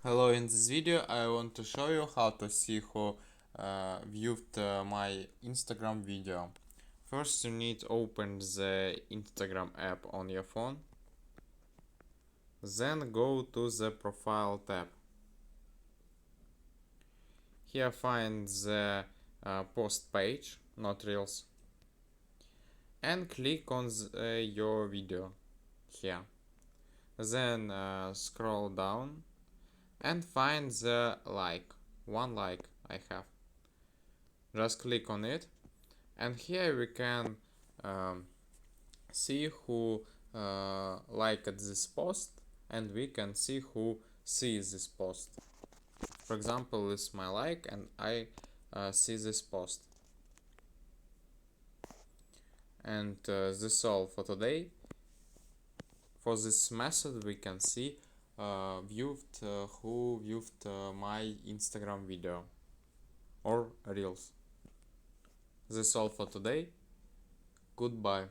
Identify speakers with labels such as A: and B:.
A: Hello, in this video I want to show you how to see who viewed my Instagram video. First you need to open the Instagram app on your phone. Then go to the profile tab. Here find the post page, not reels. And click on your video here. Then scroll down and find the one like I have. Just click on it, and here we can see who liked this post, and we can see who sees this post. For example, this is my like, and I see this post. And this is all for today. For this method we can see who viewed my Instagram video or reels. This is all for today. Goodbye.